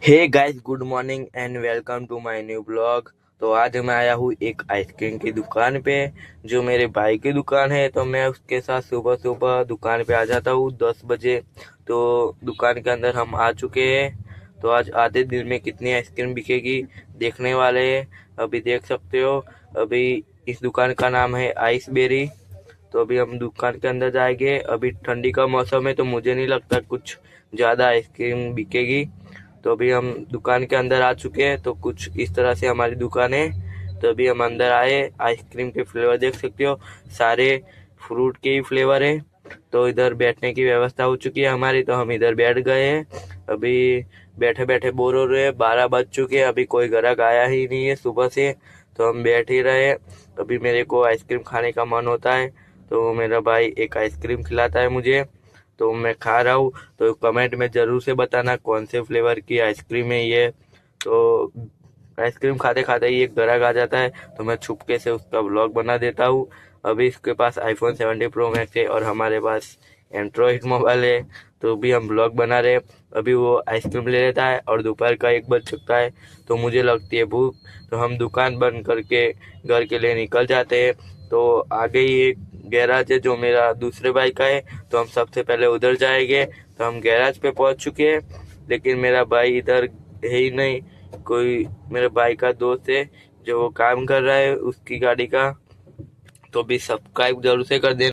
Hey guys, good morning and welcome to my new blog. तो आज मैं आया हूँ एक आइसक्रीम की दुकान पे, जो मेरे भाई की दुकान है। तो मैं उसके साथ सुबह सुबह दुकान पे आ जाता हूँ 10 बजे। तो दुकान के अंदर हम आ चुके हैं। तो आज आधे दिन में कितनी आइसक्रीम बिकेगी देखने वाले हैं। अभी देख सकते हो, अभी इस दुकान का नाम है आइस बेरी। तो अभी हम दुकान के अंदर जाएंगे। अभी ठंडी का मौसम है तो मुझे नहीं लगता कुछ ज़्यादा आइसक्रीम बिकेगी। तो अभी हम दुकान के अंदर आ चुके हैं। तो कुछ इस तरह से हमारी दुकान है। तो अभी हम अंदर आए। आइसक्रीम के फ्लेवर देख सकते हो, सारे फ्रूट के ही फ्लेवर है। तो इधर बैठने की व्यवस्था हो चुकी है हमारी, तो हम इधर बैठ गए हैं। अभी बैठे बैठे बोर हो रहे हैं, 12 बज चुके हैं, अभी कोई ग्राहक आया ही नहीं है सुबह से। तो हम बैठ ही रहे हैं। अभी मेरे को आइसक्रीम खाने का मन होता है, तो मेरा भाई एक आइसक्रीम खिलाता है मुझे, तो मैं खा रहा हूँ। तो कमेंट में ज़रूर से बताना कौन से फ्लेवर की आइसक्रीम है ये। तो आइसक्रीम खाते खाते ही एक ग्राहक आ जाता है, तो मैं छुपके से उसका व्लॉग बना देता हूँ। अभी इसके पास आईफोन 17 प्रो मैक्स है और हमारे पास एंड्रॉइड मोबाइल है। तो भी हम ब्लॉग बना रहे। अभी वो आइसक्रीम ले लेता है और दोपहर का 1 बज चुका है। तो मुझे लगती है भूख, तो हम दुकान बंद करके घर के लिए निकल जाते हैं। तो आगे ही एक गैराज है जो मेरा दूसरे भाई का है, तो हम सबसे पहले उधर जाएंगे। तो हम गैराज पे पहुंच चुके हैं, लेकिन मेरा भाई इधर है ही नहीं। कोई मेरे भाई का दोस्त है जो वो काम कर रहा है उसकी गाड़ी का। तो भी सब्सक्राइब जरूर से कर देना।